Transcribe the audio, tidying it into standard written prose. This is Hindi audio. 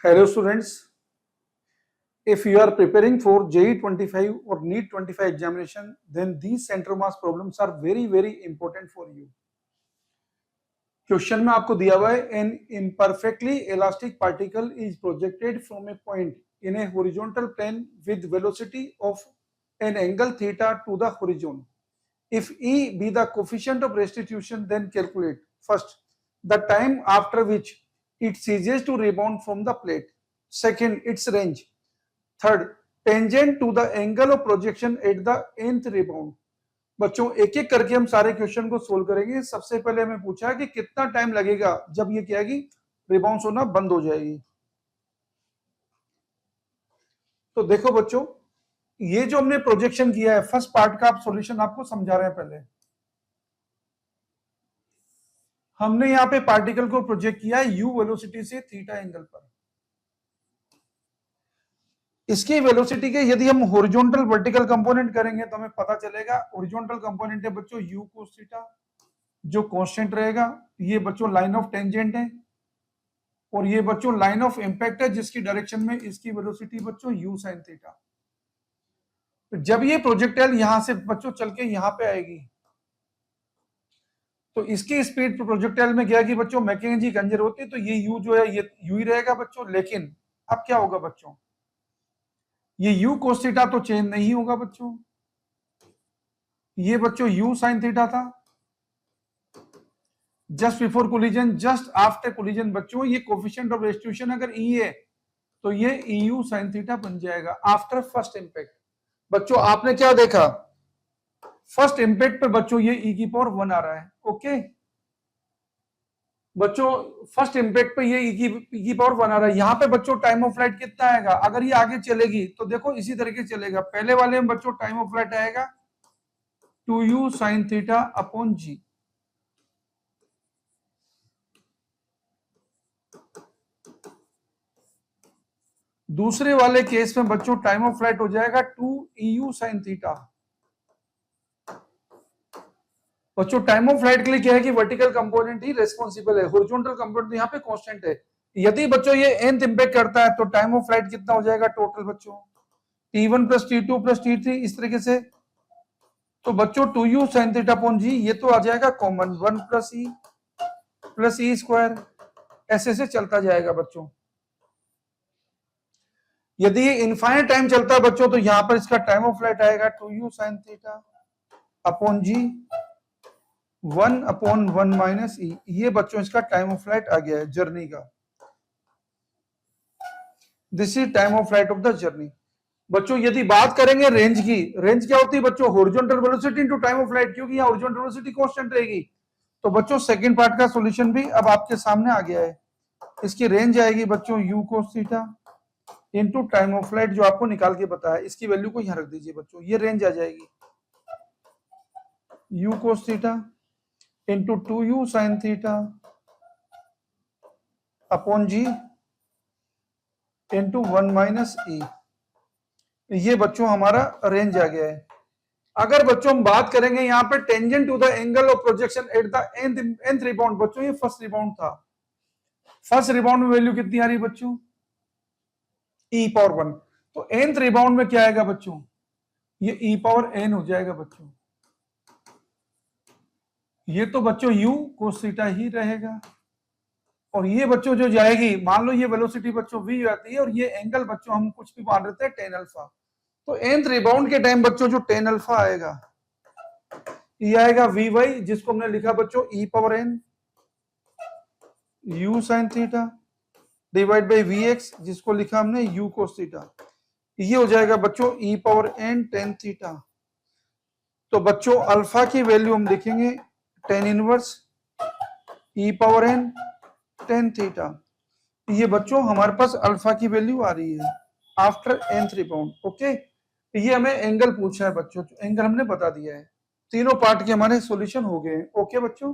Hello students, if you are preparing for JEE 25 or NEET 25 examination, then these center mass problems are very important for you. Question में आपको दिया हुआ है an imperfectly elastic particle is projected from a point in a horizontal plane with velocity of an angle theta to the horizon. If E be the coefficient of restitution, then calculate first the time after which it ceases to rebound from the plate. Second, its range. Third, tangent to the angle of projection at the nth rebound. बच्चों एक एक करके हम सारे क्वेश्चन को सोल्व करेंगे। सबसे पहले हमें पूछा है कि कितना टाइम लगेगा जब ये क्या है रिबाउंस होना बंद हो जाएगी। तो देखो बच्चों, ये जो हमने प्रोजेक्शन किया है फर्स्ट पार्ट का, आप सॉल्यूशन आपको समझा रहे हैं। पहले हमने यहाँ पे पार्टिकल को प्रोजेक्ट किया है u वेलोसिटी से थीटा एंगल पर। इसकी वेलोसिटी के यदि हम हॉरिजॉन्टल वर्टिकल कंपोनेंट करेंगे तो हमें पता चलेगा हॉरिजॉन्टल कंपोनेंट है बच्चों u cos थीटा, जो कांस्टेंट रहेगा। ये बच्चों लाइन ऑफ टेंजेंट है और ये बच्चों लाइन ऑफ इंपैक्ट है जिसकी डायरेक्शन में इसकी वेलोसिटी बच्चों u sin थीटा। जब ये प्रोजेक्टाइल यहां से बच्चों चल के यहां पे आएगी तो इसकी स्पीड प्रोजेक्टाइल में क्या है कि बच्चों मैकेनिजी कंजर होती है, तो ये u जो है ये u ही रहेगा बच्चों। लेकिन अब क्या होगा बच्चों, ये u cos थीटा तो चेंज नहीं होगा बच्चों। ये बच्चों u sin थीटा था just before collision, just after collision बच्चों ये कोफिशिएंट ऑफ रेस्टिट्यूशन अगर e है तो ये eu sin थीटा बन जाएगा आफ्टर फर्स्ट इंपैक्ट। बच्चों आपने क्या देखा, फर्स्ट इंपैक्ट पे बच्चों ये e की पावर 1 आ रहा है। ओके बच्चों, फर्स्ट इंपैक्ट पे ये e की पावर 1 आ रहा है। यहाँ पे बच्चों टाइम ऑफ फ्लाइट कितना आएगा, अगर ये आगे चलेगी तो देखो इसी तरीके चलेगा। पहले वाले में बच्चों टाइम ऑफ फ्लाइट आएगा 2u sin theta upon g। दूसरे वाले केस में बच्चों टाइम ऑफ फ्लाइट हो जाएगा 2eu sin थीटा। बच्चों टाइम ऑफ फ्लाइट के लिए क्या है कि वर्टिकल कंपोनेंट ही रेस्पॉन्सिबल है, हॉरिजॉन्टल कंपोनेंट यहाँ पे कांस्टेंट है। यदि बच्चों ये nth इंपैक्ट करता है तो टाइम ऑफ फ्लाइट कितना हो जाएगा टोटल बच्चों t1 plus t2 plus t3 इस तरीके से। तो बच्चों 2u sin theta upon g ये तो आ जाएगा कॉमन 1 प्लस e स्क्वायर, ऐसे से चलता जाएगा बच्चों। यदि ये इनफाइनाइट टाइम चलता है बच्चों तो यहाँ पर इसका टाइम ऑफ फ्लाइट आएगा 2u sin theta upon g 1 upon 1 minus e। ये बच्चों इसका टाइम ऑफ फ्लाइट आ गया है जर्नी का। This is time of flight of the journey. बच्चों यदि बात करेंगे रेंज की, रेंज क्या होती है बच्चों horizontal velocity into time of flight, क्योंकि यहाँ हॉरिजॉन्टल वेलोसिटी कांस्टेंट रहेगी। तो बच्चों सेकंड पार्ट का सॉल्यूशन भी अब आपके सामने आ गया है। इसकी रेंज आएगी बच्चों u cos theta into time of flight जो आपको निकाल के बताया, इसकी वैल्यू को यहां रख दीजिए बच्चों। ये रेंज आ जाएगी u cos theta into 2u sin theta upon g into 1 minus e। ये बच्चों हमारा रेंज आ गया है। अगर बच्चों हम बात करेंगे यहाँ पे tangent to the angle of projection at the nth rebound, बच्चों ये फर्स्ट रिबाउंड था। फर्स्ट रिबाउंड में वैल्यू कितनी आ रही बच्चों e पावर 1। तो nth रिबाउंड में क्या आएगा बच्चों, ये e पावर n हो जाएगा बच्चों। ये तो बच्चों u cos थीटा ही रहेगा और ये बच्चों जो जाएगी, मान लो ये वेलोसिटी बच्चों v आती है और ये एंगल बच्चों हम कुछ भी मान रहे थे tan अल्फा। तो nth रिबाउंड के टाइम बच्चों जो tan अल्फा आएगा ये आएगा vy, जिसको हमने लिखा बच्चों e power n u sin theta divide by vx, जिसको लिखा हमने u cos थीटा। ये हो जाएगा बच्चों e power n tan theta. तो बच्चों अल्फा की वैल्यू हम लिखेंगे tan inverse e power n tan theta. ये बच्चों हमारे पास अल्फा की वैल्यू आ रही है आफ्टर nth रिबाउंड। ओके, ये हमें एंगल पूछा है बच्चों, एंगल हमने बता दिया है। तीनों पार्ट के हमारे सॉल्यूशन हो गए हैं। ओके बच्चों।